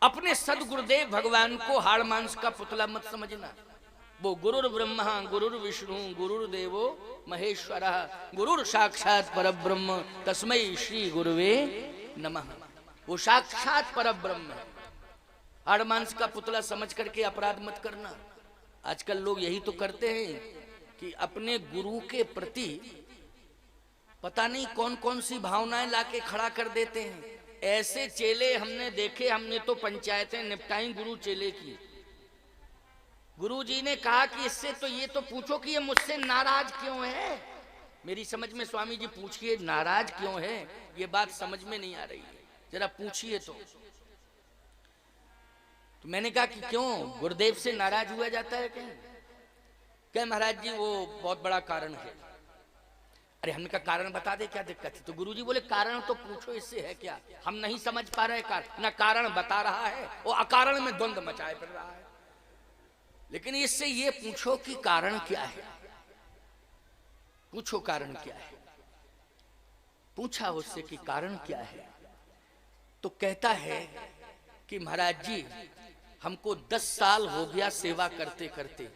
अपने सदगुरुदेव भगवान को हाड़ मांस का पुतला मत समझना। वो गुरुर ब्रह्मा गुरुर विष्णु गुरुर्देवो महेश्वरः गुरुर साक्षात परब्रह्म तस्मै श्री गुरुवे नमः। वो साक्षात परब्रह्म है। हाड़ मांस का पुतला समझ करके अपराध मत करना। आजकल लोग यही तो करते हैं कि अपने गुरु के प्रति पता नहीं कौन कौन सी भावनाएं लाके खड़ा कर देते हैं। ऐसे चेले हमने देखे, हमने तो पंचायतें निपटाई गुरु चेले की। गुरु जी ने कहा कि इससे तो ये तो पूछो कि ये मुझसे नाराज क्यों है। मेरी समझ में स्वामी जी पूछिए नाराज क्यों है, ये बात समझ में नहीं आ रही है, जरा पूछिए। तो मैंने कहा कि क्यों गुरुदेव से नाराज हुआ जाता है? क्या महाराज जी वो बहुत बड़ा कारण है। अरे हमने कहा कारण बता दे क्या दिक्कत है? तो गुरुजी बोले कारण तो पूछो इससे है क्या, हम नहीं समझ पा रहे कारण। ना कारण बता रहा है वो अकारण में द्वंद्व मचाए फिर रहा है। लेकिन इससे ये पूछो कि कारण क्या है, पूछो कारण क्या है। पूछा उससे कि कारण क्या है, तो कहता है कि महाराज जी हमको 10 साल हो गया सेवा करते करते,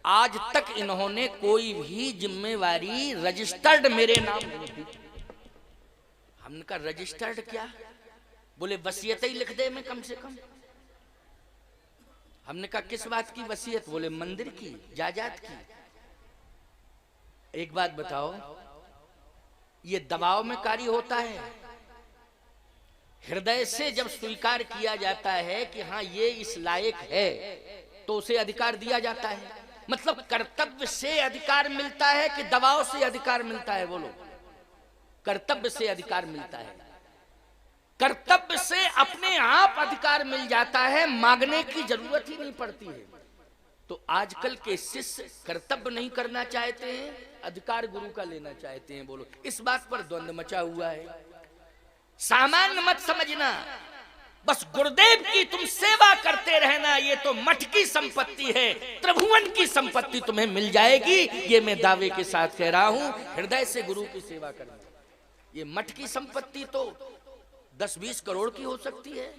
आज तक इन्होंने कोई भी जिम्मेवारी रजिस्टर्ड मेरे नाम नहीं दी। हमने कहा रजिस्टर्ड क्या? बोले वसीयत ही लिख दे मैं कम से कम। हमने कहा किस बात की वसीयत? बोले मंदिर की, जायदाद की। एक बात बताओ, ये दबाव में कार्य होता है? हृदय से जब स्वीकार किया जाता है कि हाँ ये इस लायक है तो उसे अधिकार दिया जाता है। मतलब कर्तव्य से अधिकार मिलता है कि दबाव से अधिकार मिलता है? बोलो, कर्तव्य से अधिकार मिलता है। कर्तव्य से अपने आप अधिकार मिल जाता है, मांगने की जरूरत ही नहीं पड़ती है। तो आजकल के शिष्य कर्तव्य नहीं करना चाहते हैं, अधिकार गुरु का लेना चाहते हैं। बोलो, इस बात पर द्वंद्व मचा हुआ है। सामान्य मत समझना, बस गुरुदेव की तुम सेवा करते रहना, ये तो मठ की संपत्ति है, त्रिभुवन की संपत्ति तुम्हें मिल जाएगी, ये मैं दावे के साथ कह रहा हूं। हृदय से गुरु की सेवा करना। ये मठ की संपत्ति तो 10-20 करोड़ की हो सकती है,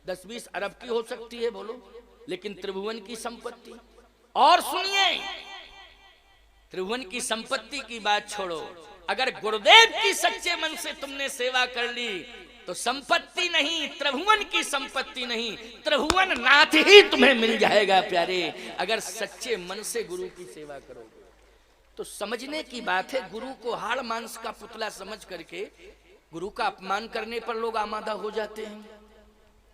10-20 अरब की हो सकती है, बोलो, लेकिन त्रिभुवन की संपत्ति। और सुनिए, त्रिभुवन की संपत्ति की बात छोड़ो, अगर गुरुदेव की सच्चे मन से तुमने सेवा कर ली तो संपत्ति नहीं, त्रिभुवन की संपत्ति नहीं, त्रिभुवन नाथ ही तुम्हें मिल जाएगा प्यारे, अगर सच्चे मन से गुरु की सेवा करोगे। तो समझने की बात है, गुरु को हाड़ मांस का पुतला समझ करके गुरु का अपमान करने पर लोग आमादा हो जाते हैं।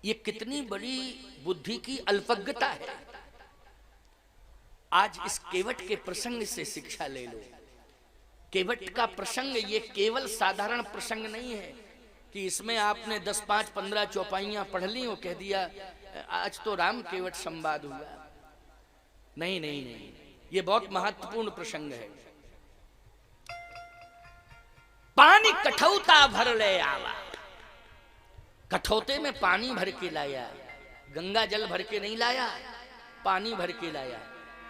ये कितनी बड़ी बुद्धि की अल्पज्ञता है। आज इस केवट के प्रसंग से शिक्षा ले लो। केवट का प्रसंग ये केवल साधारण प्रसंग नहीं है कि इसमें आपने 10, 5, 15 चौपाइयां पढ़ ली और कह दिया आज तो राम केवट संवाद हुआ। नहीं नहीं नहीं, ये बहुत महत्वपूर्ण प्रसंग है। पानी कठौता भर ले आवा, कठौते में पानी भर के लाया, गंगा जल भर के नहीं लाया, पानी भर के लाया।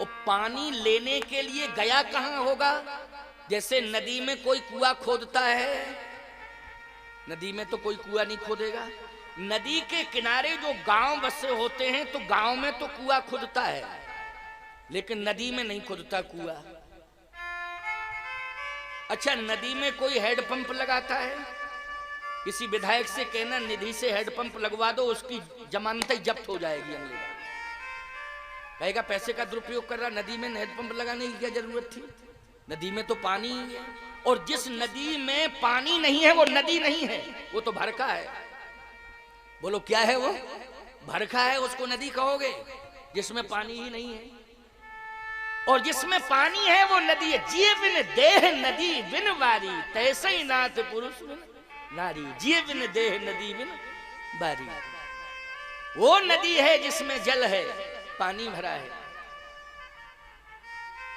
और पानी लेने के लिए गया कहां होगा? जैसे नदी में कोई कुआं खोदता है, नदी में तो कोई कुआं नहीं खोदेगा। नदी के किनारे जो गांव बसे होते हैं तो गांव में तो कुआं खुदता है, लेकिन नदी में नहीं खुदता कुआं। अच्छा, नदी में कोई हेडपंप लगाता है? किसी विधायक से कहना निधि से हेडपंप लगवा दो, उसकी जमानत ही जब्त हो जाएगी। अगली बार कहेगा पैसे का दुरुपयोग कर रहा, नदी में हेडपंप लगाने की क्या जरूरत थी? नदी में तो पानी ही है, और जिस नदी में पानी नहीं है वो नदी नहीं है, वो तो भरखा है। बोलो क्या है वो? भरखा है, उसको नदी कहोगे जिसमें पानी ही नहीं है। और जिसमें पानी है वो नदी है। जिए बिन देह नदी बिन बारी, तैसे ही नाथ पुरुष बिन नारी। जिए बिन देह नदी बिन बारी, वो नदी है जिसमें जल है, पानी भरा है।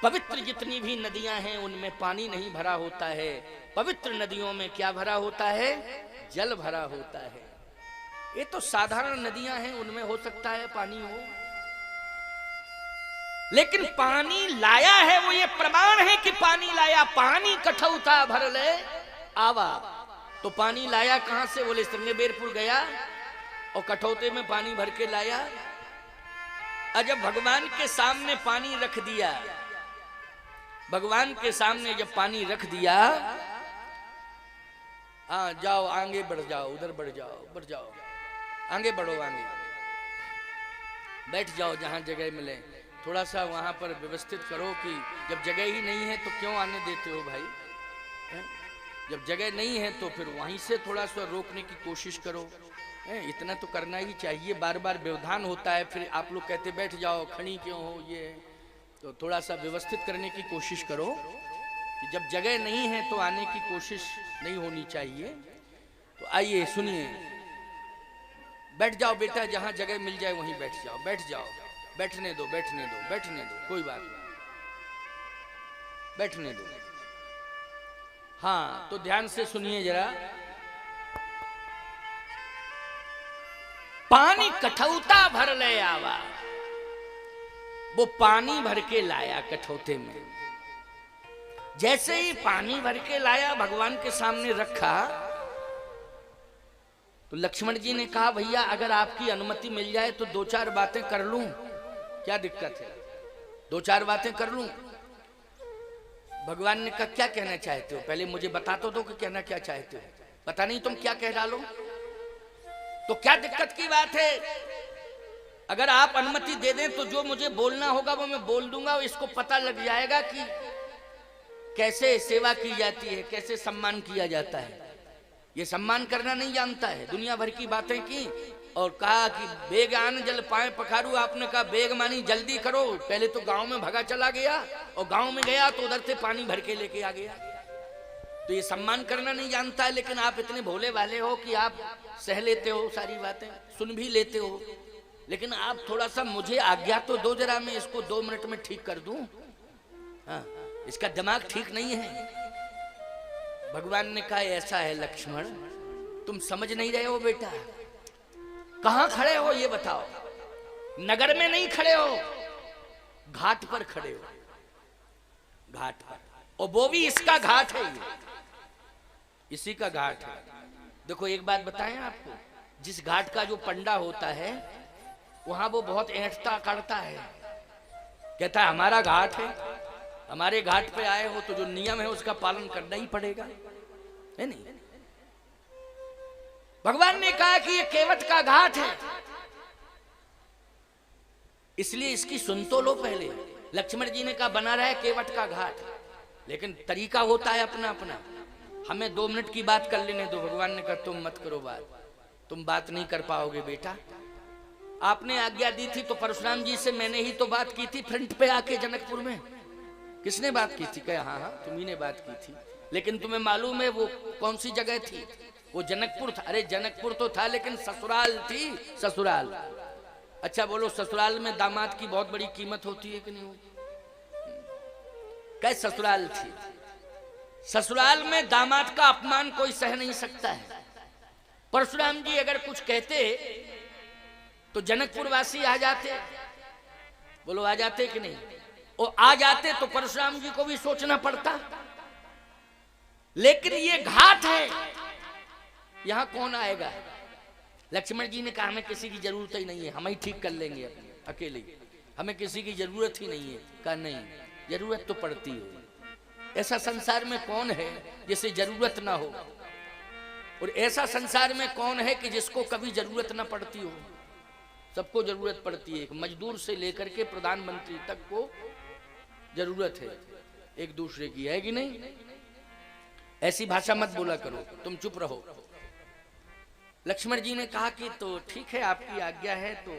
पवित्र जितनी भी नदियां हैं उनमें पानी नहीं भरा होता है। पवित्र नदियों में क्या भरा होता है? जल भरा होता है। ये तो साधारण नदियां हैं, उनमें हो सकता है पानी हो, लेकिन पानी लाया है वो ये प्रमाण है कि पानी लाया। पानी कठौता भर ले आवा, तो पानी लाया कहां से? बोले संगमेरपुर गया, और कठौते में पानी भर के लाया। और जब भगवान के सामने पानी रख दिया, भगवान के सामने जब पानी रख दिया, हाँ जाओ आगे बढ़ जाओ, उधर बढ़ जाओ, आगे बढ़ो, आगे बैठ जाओ जहां जगह मिले। थोड़ा सा वहां पर व्यवस्थित करो कि जब जगह ही नहीं है तो क्यों आने देते हो भाई, जब जगह नहीं है तो फिर वहीं से थोड़ा सा रोकने की कोशिश करो। इतना तो करना ही चाहिए, बार बार व्यवधान होता है, फिर आप लोग कहते बैठ जाओ, खड़ी क्यों हो, ये तो थोड़ा सा व्यवस्थित करने की कोशिश करो कि जब जगह नहीं है तो आने की कोशिश नहीं होनी चाहिए। तो आइए सुनिए, बैठ जाओ बेटा, जहां जगह मिल जाए वहीं बैठ जाओ, बैठ जाओ, बैठने दो, बैठने दो, बैठने दो, कोई बात नहीं, बैठने दो। हाँ तो ध्यान से सुनिए जरा। पानी कठौता भर ले आवा, वो पानी भर के लाया कठौते में। जैसे ही पानी भर के लाया, भगवान के सामने रखा, तो लक्ष्मण जी ने कहा भैया अगर आपकी अनुमति मिल जाए तो दो चार बातें कर लूं, क्या दिक्कत है, दो चार बातें कर लूं। भगवान ने कहा क्या कहना चाहते हो, पहले मुझे बता तो दो कि कहना क्या चाहते हो, पता नहीं तुम क्या कह डालो, तो क्या दिक्कत की बात है। अगर आप अनुमति दे दें तो जो मुझे बोलना होगा वो मैं बोल दूंगा, इसको पता लग जाएगा कि कैसे सेवा की जाती है, कैसे सम्मान किया जाता है। ये सम्मान करना नहीं जानता है, दुनिया भर की बातें की और कहा कि बेग आन जल पाए पखारू। आपने कहा बेग मानी जल्दी करो, पहले तो गांव में भगा चला गया और गांव में गया तो उधर से पानी भर के लेके आ गया। तो ये सम्मान करना नहीं जानता है, लेकिन आप इतने भोले भाले हो कि आप सह लेते हो, सारी बातें सुन भी लेते हो, लेकिन आप थोड़ा सा मुझे आज्ञा तो दो जरा, मैं इसको 2 मिनट में ठीक कर दूं। हाँ, इसका दिमाग ठीक नहीं है। भगवान ने कहा ऐसा है लक्ष्मण, तुम समझ नहीं रहे हो बेटा, कहां खड़े हो ये बताओ। नगर में नहीं खड़े हो, घाट पर खड़े हो, घाट पर, और वो भी इसका घाट है, इसी का घाट है। देखो एक बात बताएं आपको, जिस घाट का जो पंडा होता है वहां वो बहुत ऐंठता करता है, कहता है हमारा घाट है, हमारे घाट पे आए हो तो जो नियम है उसका पालन करना ही पड़ेगा, है नहीं। भगवान ने कहा कि ये केवट का घाट है, इसलिए इसकी सुन तो लो पहले। लक्ष्मण जी ने कहा बना रहा है केवट का घाट, लेकिन तरीका होता है अपना अपना, हमें 2 मिनट की बात कर लेने दो। भगवान ने कहा तुम मत करो बात, तुम बात नहीं कर पाओगे बेटा। आपने आज्ञा दी थी तो परशुराम जी से मैंने ही तो बात की थी फ्रंट पे आके जनकपुर में। किसने बात की थी? कहा हाँ हाँ तुम्ही ने बात की थी, लेकिन तुम्हें मालूम है वो कौन सी जगह थी? वो जनकपुर था। अरे जनकपुर तो था लेकिन ससुराल थी, ससुराल। अच्छा बोलो, ससुराल में दामाद की बहुत बड़ी कीमत होती है कि नहीं होती? कैसे ससुराल थी, ससुराल में दामाद का अपमान कोई सह नहीं सकता है। परशुराम जी अगर कुछ कहते तो जनकपुर वासी आ जाते, बोलो आ जाते कि नहीं? और आ जाते तो परशुराम जी को भी सोचना पड़ता, लेकिन ये घाट है, यहां कौन आएगा? लक्ष्मण जी ने कहा हमें किसी की जरूरत ही नहीं है, हम ही ठीक कर लेंगे अकेले, हमें किसी की जरूरत ही नहीं है। कहा नहीं, जरूरत तो पड़ती है, ऐसा संसार में कौन है जिसे जरूरत ना हो, और ऐसा संसार में कौन है कि जिसको कभी जरूरत ना पड़ती हो? सबको जरूरत पड़ती है, मजदूर से लेकर के प्रधानमंत्री तक को जरूरत है एक दूसरे की, है कि नहीं? ऐसी भाषा मत बोला करो, तुम चुप रहो। लक्ष्मण जी ने कहा कि तो ठीक है आपकी आज्ञा है तो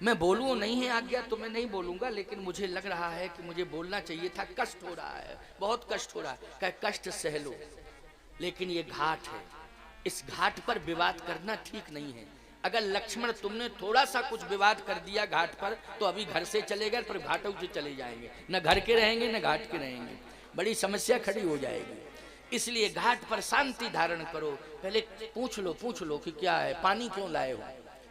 मैं बोलूं, नहीं है आज्ञा तो मैं नहीं बोलूंगा, लेकिन मुझे लग रहा है कि मुझे बोलना चाहिए था, कष्ट हो रहा है, बहुत कष्ट हो रहा है। क्या कष्ट सह लो, लेकिन ये घाट है, इस घाट पर विवाद करना ठीक नहीं है। अगर लक्ष्मण तुमने थोड़ा सा कुछ विवाद कर दिया घाट पर तो अभी घर से चले गए, पर घाटों से चले जाएंगे, न घर के रहेंगे न घाट के रहेंगे, बड़ी समस्या खड़ी हो जाएगी। इसलिए घाट पर शांति धारण करो, पहले पूछ लो कि क्या है, पानी क्यों लाए हो?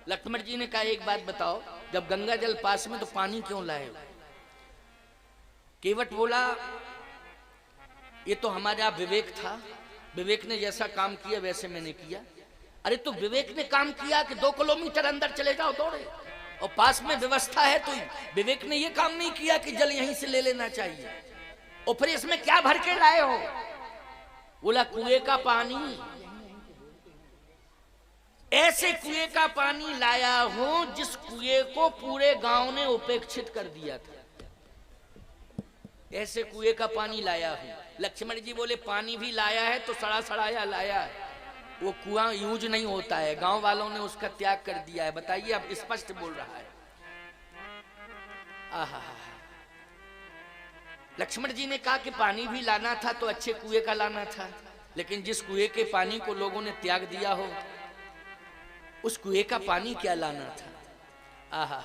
लक्ष्मण जी ने कहा एक बात बताओ, जब गंगा जल पास में तो पानी क्यों लाए हो? केवट बोला ये तो हमारा विवेक था, विवेक ने जैसा काम किया वैसे मैंने किया। अरे तो विवेक ने काम किया कि 2 किलोमीटर अंदर चले जाओ दौड़े, और पास में व्यवस्था है, तो विवेक ने ये काम नहीं किया कि जल यहीं से ले लेना चाहिए। और फिर इसमें क्या भर के लाए हो? बोला कुएं का पानी। ऐसे कुएं का पानी लाया हूं जिस कुएं को पूरे गांव ने उपेक्षित कर दिया था, ऐसे कुएं का पानी लाया हूं। लक्ष्मण जी बोले पानी भी लाया है तो सड़ा सड़ाया लाया है, वो कुआं यूज नहीं होता है, गांव वालों ने उसका त्याग कर दिया है। बताइए, अब स्पष्ट बोल रहा है। आहा, लक्ष्मण जी ने कहा कि पानी भी लाना था तो अच्छे कुएं का लाना था, लेकिन जिस कुएं के पानी को लोगों ने त्याग दिया हो उस कुएं का पानी क्या लाना था। आहा,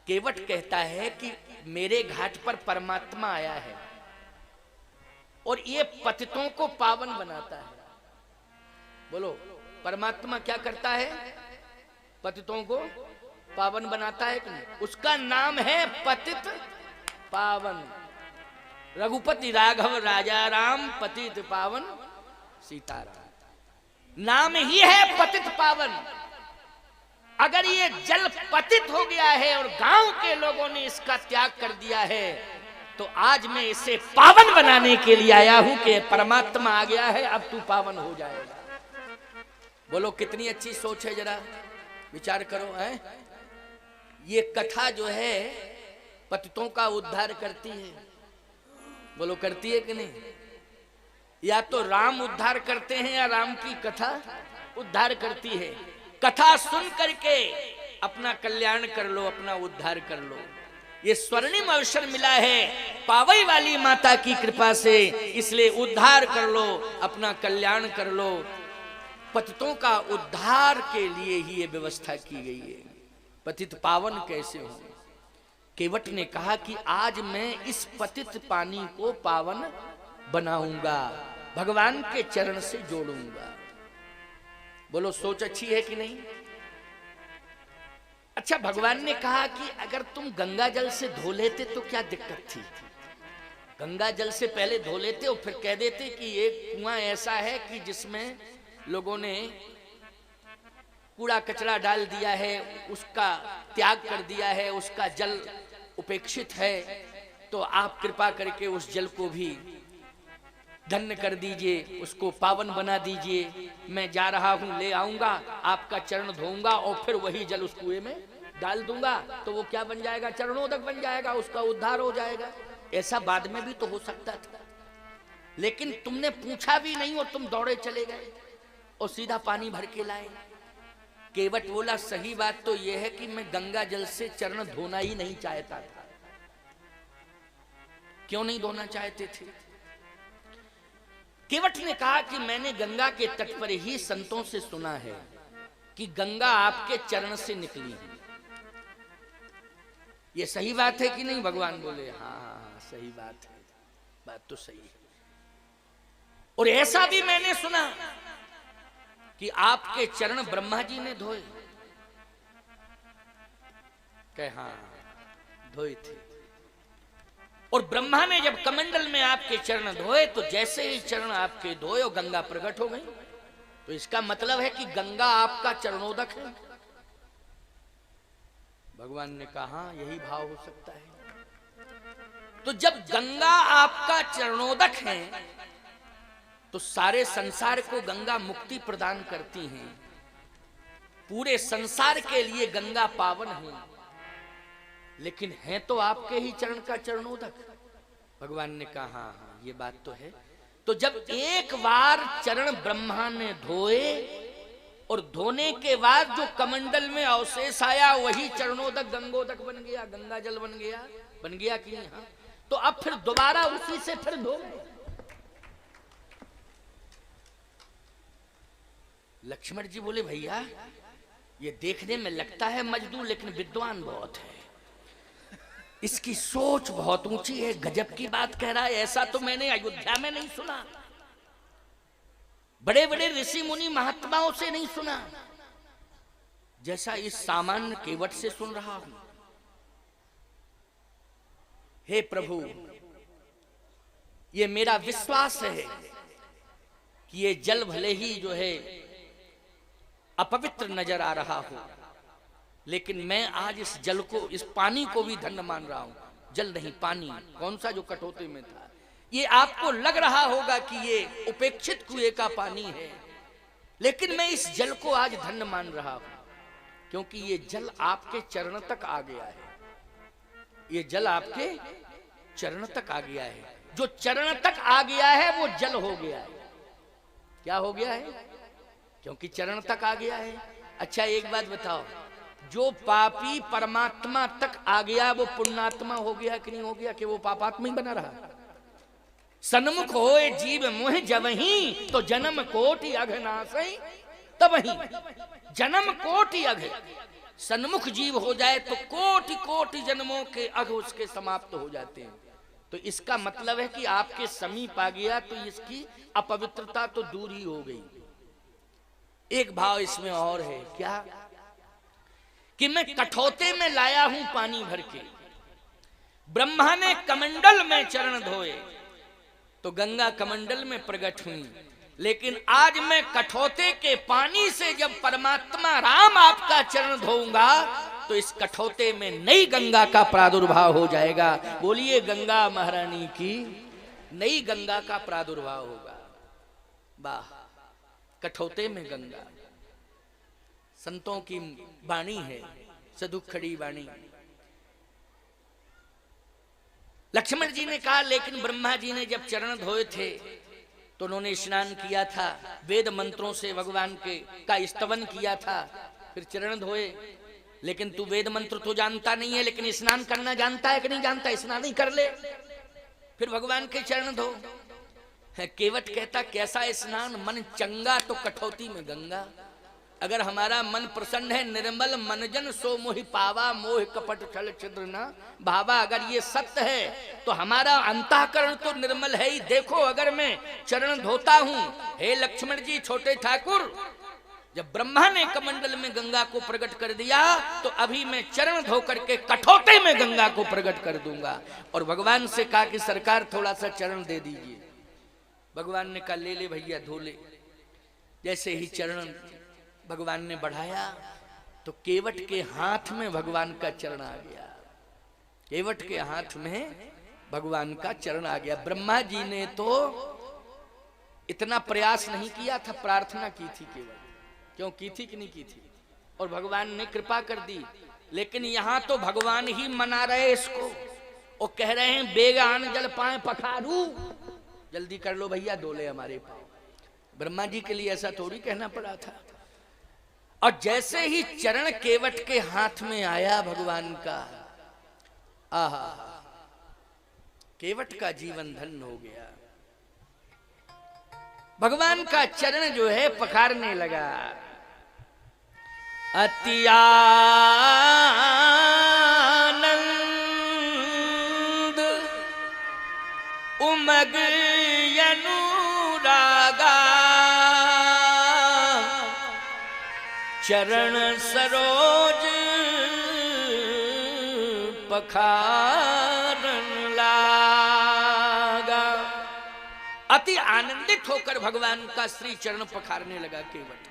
केवट कहता है कि मेरे घाट पर परमात्मा आया है और ये पतितों को पावन बनाता है। बोलो, परमात्मा क्या करता है? पतितों को पावन बनाता है कि नहीं? उसका नाम है पतित पावन। रघुपति राघव राजा राम, पतित पावन सीताराम, नाम ही है पतित पावन। अगर ये जल पतित हो गया है और गांव के लोगों ने इसका त्याग कर दिया है, तो आज मैं इसे पावन बनाने के लिए आया हूं कि परमात्मा आ गया है, अब तू पावन हो जाएगा। बोलो कितनी अच्छी सोच है, जरा विचार करो। है ये कथा जो है पतितों का उद्धार करती है। बोलो करती है कि नहीं? या तो राम उद्धार करते हैं या राम की कथा उद्धार करती है। कथा सुन करके अपना कल्याण कर लो, अपना उद्धार कर लो। ये स्वर्णिम अवसर मिला है पावई वाली माता की कृपा से, इसलिए उद्धार कर लो, अपना कल्याण कर लो। पतितों का उद्धार के लिए ही ये व्यवस्था की गई है। पतित पावन कैसे हो? केवट ने कहा कि आज मैं इस पतित पानी को पावन बनाऊंगा, भगवान के चरण से जोड़ूंगा। बोलो सोच अच्छी है कि नहीं? अच्छा, भगवान ने कहा कि अगर तुम गंगा जल से धो लेते तो क्या दिक्कत थी? गंगा जल से पहले धो लेते और फिर कह देते कि एक कुआं ऐसा है कि जिसमें लोगों ने कूड़ा कचरा डाल दिया है, उसका त्याग कर दिया है, उसका जल उपेक्षित है, तो आप कृपा करके उस जल को भी धन्य कर दीजिए, उसको पावन बना दीजिए। मैं जा रहा हूं, ले आऊंगा, आपका चरण धोऊंगा और फिर वही जल उस कुएं में डाल दूंगा, तो वो क्या बन जाएगा? चरणोदक बन जाएगा, उसका उद्धार हो जाएगा। ऐसा बाद में भी तो हो सकता था, लेकिन तुमने पूछा भी नहीं और तुम दौड़े चले गए और सीधा पानी भर के लाए। केवट बोला सही बात तो यह है कि मैं गंगा जल से चरण धोना ही नहीं चाहता था। क्यों नहीं धोना चाहते थे? केवट ने कहा कि मैंने गंगा के तट पर ही संतों से सुना है कि गंगा आपके चरण से निकली है। ये सही बात है कि नहीं? भगवान बोले हाँ सही बात है, बात तो सही है। और ऐसा भी मैंने सुना कि आपके चरण ब्रह्मा जी ने धोए। कहे हाँ धोए थे। और ब्रह्मा ने जब कमंडल में आपके चरण धोए तो जैसे ही चरण आपके धोए और गंगा प्रकट हो गई, तो इसका मतलब है कि गंगा आपका चरणोदक है। भगवान ने कहा हाँ यही भाव हो सकता है। तो जब गंगा आपका चरणोदक है तो सारे संसार को गंगा मुक्ति प्रदान करती हैं। पूरे संसार के लिए गंगा पावन है, लेकिन है तो आपके ही चरण का चरणोदक। भगवान ने कहा हाँ हाँ ये बात तो है। तो जब एक बार चरण ब्रह्मा ने धोए और धोने के बाद जो कमंडल में अवशेष आया वही चरणोदक गंगोदक बन गया, गंगा जल बन गया कि नहीं? हाँ। तो अब फिर दोबारा उसी से फिर धो। लक्ष्मण जी बोले भैया ये देखने में लगता है मजदूर, लेकिन विद्वान बहुत है, इसकी सोच बहुत ऊंची है, गजब की बात कह रहा है। ऐसा तो मैंने अयोध्या में नहीं सुना, बड़े बड़े ऋषि मुनि महात्माओं से नहीं सुना, जैसा इस सामान्य केवट से सुन रहा हूं। हे प्रभु, ये मेरा विश्वास है कि ये जल भले ही जो है अपवित्र नजर आ रहा हो, लेकिन मैं आज इस जल को, इस पानी को भी धन्य मान रहा हूं। जल नहीं, पानी, कौन सा जो कटोते में था। ये आपको लग रहा होगा कि ये उपेक्षित कुएं का पानी है, लेकिन मैं इस जल को आज धन्य मान रहा हूं, क्योंकि ये जल आपके चरण तक आ गया है। ये जल आपके चरण तक आ गया है। जो चरण तक आ गया है वो जल हो गया है। क्या हो गया है? क्योंकि चरण तक आ गया है। अच्छा एक बात बताओ, जो पापी परमात्मा तक आ गया वो पुण्यात्मा हो गया कि नहीं हो गया? कि वो पापात्मा ही बना रहा? सन्मुख होए जीव मोह जवहीं, तो जन्म कोटि अघ नासई तबहीं। जन्म कोटि अघ, सन्मुख जीव हो जाए तो कोटि कोटि जन्मों के अघ उसके समाप्त हो जाते हैं। तो इसका मतलब है कि आपके समीप आ गया तो इसकी अपवित्रता तो दूर ही हो गई। एक भाव इसमें और है, क्या? कि मैं कठौते में लाया हूं पानी भर के, ब्रह्मा ने कमंडल में चरण धोए तो गंगा कमंडल में प्रकट हुई, लेकिन आज मैं कठौते के पानी से जब परमात्मा राम आपका चरण धोऊंगा तो इस कठौते में नई गंगा का प्रादुर्भाव हो जाएगा। बोलिए गंगा महारानी की, नई गंगा का प्रादुर्भाव होगा। वाह, कठौते में गंगा, संतों की वाणी है, सदुखड़ी वाणी। लक्ष्मण जी ने कहा, लेकिन ब्रह्मा जी ने जब चरण धोए थे तो उन्होंने स्नान किया था, वेद मंत्रों से भगवान के का स्तवन किया था, फिर चरण धोए। लेकिन तू वेद मंत्र तो जानता नहीं है, लेकिन स्नान करना जानता है कि नहीं जानता? स्नान ही कर ले, फिर भगवान के चरण धो। केवट कहता, कैसा स्नान? मन चंगा तो कठौती में गंगा। अगर हमारा मन प्रसन्न है, निर्मल मनजन सो मोहि पावा, मोह कपट छल छिद्र न भावा। अगर ये सत्य है तो हमारा अंतःकरण तो निर्मल है ही। देखो, अगर मैं चरण धोता हूं, हे लक्ष्मण जी, छोटे ठाकुर, जब ब्रह्मा ने कमंडल में गंगा को प्रकट कर दिया तो अभी मैं चरण धो करके कठौते में गंगा को प्रकट कर दूंगा। और भगवान से कहा कि सरकार थोड़ा सा चरण दे दीजिए। भगवान ने कहा, ले ले भैया, धो ले। जैसे ही चरण भगवान ने बढ़ाया तो केवट के हाथ में भगवान का चरण आ गया। केवट के हाथ में भगवान का चरण आ गया। ब्रह्मा जी ने तो इतना प्रयास नहीं किया था, प्रार्थना की थी केवल। क्यों की थी कि नहीं की थी? और भगवान ने कृपा कर दी। लेकिन यहां तो भगवान ही मना रहे इसको, और कह रहे हैं बेगान जल पाए पखारू, जल्दी कर लो भैया, डोले हमारे पाँव। ब्रह्मा जी के लिए ऐसा थोड़ी कहना पड़ा था। और जैसे ही चरण केवट के हाथ में आया भगवान का, आहा, केवट का जीवन धन्य हो गया। भगवान का चरण जो है पखारने लगा। अति आनंद उमग अनुरागा, चरण सरोज पखारन लागा। अति आनंदित होकर भगवान का श्री चरण पखारने लगा केवट।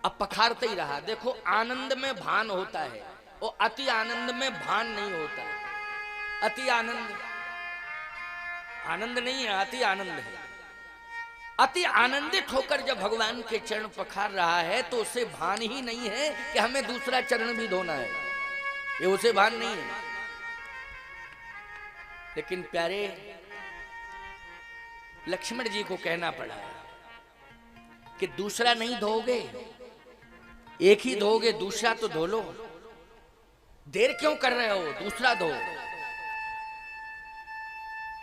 अब पखारते ही रहा। देखो, आनंद में भान होता है और अति आनंद में भान नहीं होता है। अति आनंद आनंद नहीं है, अति आनंद है। अति आनंदित होकर जब भगवान के चरण पखार रहा है तो उसे भान ही नहीं है कि हमें दूसरा चरण भी धोना है, ये उसे भान नहीं है। लेकिन प्यारे लक्ष्मण जी को कहना पड़ा कि दूसरा नहीं धोगे, एक ही धोगे, दूसरा तो धो लो। देर क्यों कर रहे हो, दूसरा धो।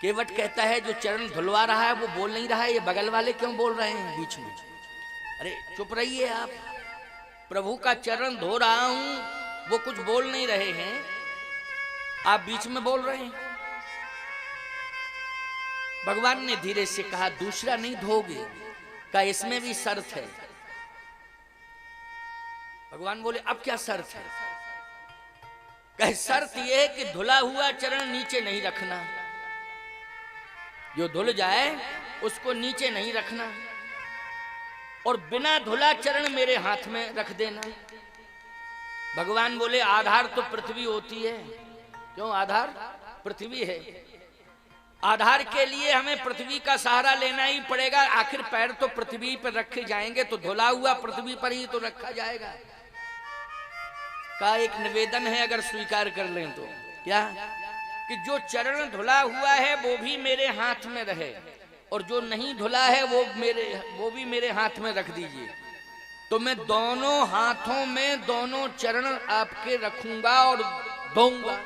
केवट कहता है, जो चरण धुलवा रहा है वो बोल नहीं रहा है, ये बगल वाले क्यों बोल रहे हैं बीच में? अरे चुप रहिए आप, प्रभु का चरण धो रहा हूं, वो कुछ बोल नहीं रहे हैं, आप बीच में बोल रहे हैं। भगवान ने धीरे से कहा, दूसरा नहीं धोगे? का इसमें भी शर्त है। भगवान बोले, अब क्या शर्त है? कहे, शर्त यह है कि धुला हुआ चरण नीचे नहीं रखना, जो धुल जाए उसको नीचे नहीं रखना। और बिना धुला चरण मेरे हाथ में रख देना। भगवान बोले आधार तो पृथ्वी होती है। क्यों? आधार पृथ्वी है। आधार के लिए हमें पृथ्वी का सहारा लेना ही पड़ेगा। आखिर पैर तो पृथ्वी पर रखे जाएंगे, तो धुला हुआ पृथ्वी पर ही तो रखा जाएगा। का एक निवेदन है, अगर स्वीकार कर लें तो क्या, कि जो चरण धुला हुआ है वो भी मेरे हाथ में रहे, और जो नहीं धुला है वो भी मेरे हाथ में रख दीजिए। तो मैं दोनों हाथों में दोनों चरण आपके रखूंगा और धोऊंगा।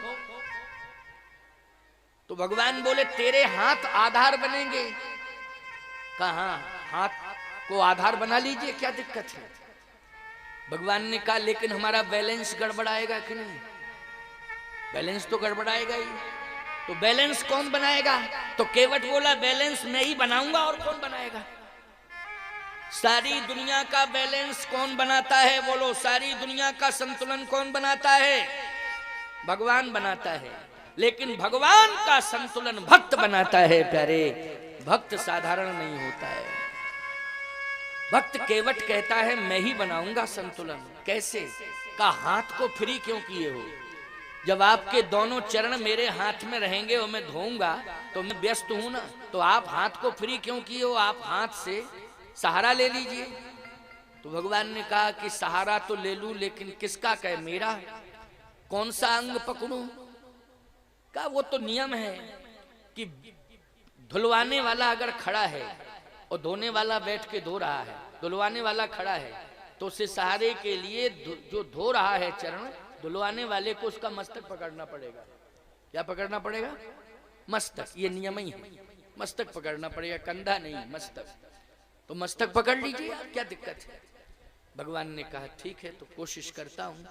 तो भगवान बोले तेरे हाथ आधार बनेंगे। कहा? हाथ को आधार बना लीजिए, क्या दिक्कत है? भगवान ने कहा लेकिन हमारा बैलेंस गड़बड़ाएगा कि नहीं? बैलेंस तो गड़बड़ाएगा ही। तो बैलेंस कौन बनाएगा? तो केवट बोला बैलेंस मैं ही बनाऊंगा, और कौन बनाएगा? सारी दुनिया का बैलेंस कौन बनाता है? बोलो, सारी दुनिया का संतुलन कौन बनाता है? भगवान बनाता है। लेकिन भगवान का संतुलन भक्त बनाता है। प्यारे, भक्त साधारण नहीं होता है। भक्त केवट कहता है मैं ही बनाऊंगा संतुलन। कैसे? का हाथ को फ्री क्यों किए हो? जब आपके दोनों चरण मेरे हाथ में रहेंगे और मैं धोऊंगा तो मैं व्यस्त हूं ना, तो आप हाथ को फ्री क्यों किए हो? आप हाथ से सहारा ले लीजिए। तो भगवान ने कहा कि सहारा तो ले लूं, लेकिन किसका? कहे मेरा। कौन सा अंग पकड़ूं? का वो तो नियम है कि धुलवाने वाला अगर खड़ा है और धोने वाला बैठ के धो रहा है, धुलवाने वाला खड़ा है, तो उसे सहारे के लिए जो धो रहा है चरण, धुलवाने वाले को उसका मस्तक पकड़ना पड़ेगा। क्या पकड़ना पड़ेगा? मस्तक। ये नियम ही है, मस्तक पकड़ना पड़ेगा, कंधा नहीं, मस्तक। तो मस्तक पकड़ लीजिए, क्या दिक्कत है? भगवान ने कहा ठीक है, तो कोशिश करता हूं।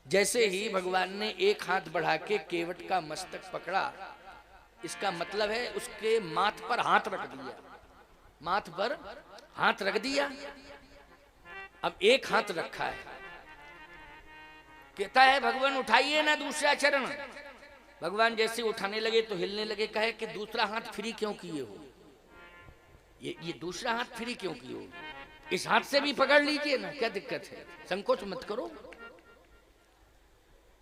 जैसे ही भगवान ने एक हाथ बढ़ा के केवट का मस्तक पकड़ा, इसका मतलब है उसके माथ पर हाथ रख दिया। माथ पर हाथ रख दिया। अब एक हाथ रखा है, कहता है भगवान उठाइए ना दूसरा चरण। भगवान जैसे उठाने लगे तो हिलने लगे। कहे कि दूसरा हाथ फ्री क्यों किए हो? ये दूसरा हाथ फ्री क्यों किए हो? इस हाथ से भी पकड़ लीजिए ना, क्या दिक्कत है? संकोच मत करो।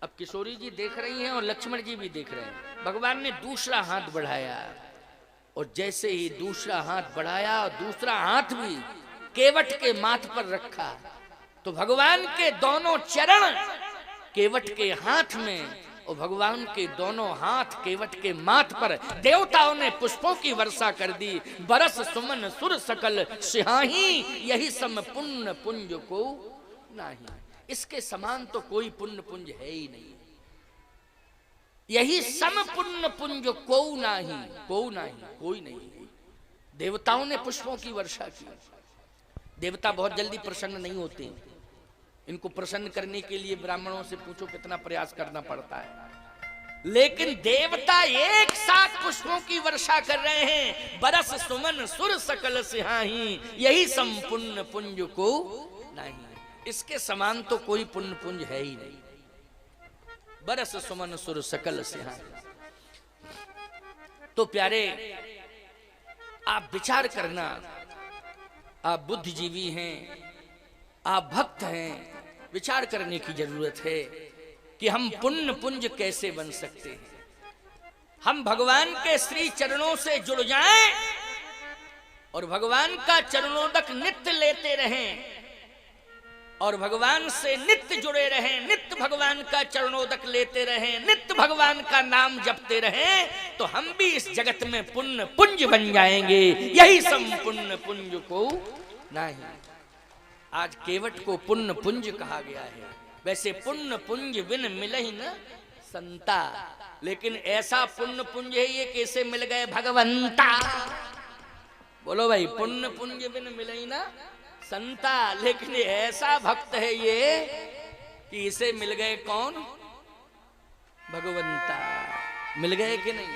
अब किशोरी जी देख रही हैं और लक्ष्मण जी भी देख रहे हैं। भगवान ने दूसरा हाथ बढ़ाया, और जैसे ही दूसरा हाथ बढ़ाया और दूसरा हाथ भी केवट के माथ पर रखा, तो भगवान के दोनों चरण केवट के हाथ में, और भगवान के दोनों हाथ केवट के माथ पर देवताओं ने पुष्पों की वर्षा कर दी। बरस सुमन सुर सकल सिहाही, यही सम पुण्य पुंज को नहीं। इसके समान तो कोई पुण्य पुंज है ही नहीं। यही सम पुण्य पुंज को नहीं, को नहीं, कोई नहीं। देवताओं ने पुष्पों की वर्षा की। देवता बहुत जल्दी प्रसन्न नहीं होते। इनको प्रसन्न करने के लिए ब्राह्मणों से पूछो कितना प्रयास करना पड़ता है। लेकिन देवता एक साथ पुष्पों की वर्षा कर रहे हैं। बरस सुमन सुर सकल सिहाही, यही संपुण्य पुंज को नहीं। इसके समान तो कोई पुण्य पुंज है ही नहीं। बरस सुमन सुर सकल सिहाही। तो प्यारे, आप विचार करना, आप बुद्धिजीवी हैं, आप भक्त हैं, विचार करने की जरूरत है कि हम पुण्य पुंज कैसे बन सकते हैं। हम भगवान के श्री चरणों से जुड़ जाएं और भगवान का चरणोदक नित्य लेते रहें, और भगवान से नित्य जुड़े रहें, नित्य भगवान का चरणोदक लेते रहें, नित्य भगवान का नाम जपते रहें, तो हम भी इस जगत में पुण्य पुंज बन जाएंगे। यही संपुण्य पुंज को नहीं। आज केवट को पुण्य पुंज कहा गया है। वैसे पुण्य पुंज बिन मिलहि न संता, लेकिन ऐसा पुण्य पुंज है ये कैसे मिल गए भगवंता? बोलो भाई, पुण्य पुंज बिन मिलहि न संता, लेकिन ऐसा भक्त है ये कि इसे मिल गए कौन? भगवंता। मिल गए कि नहीं?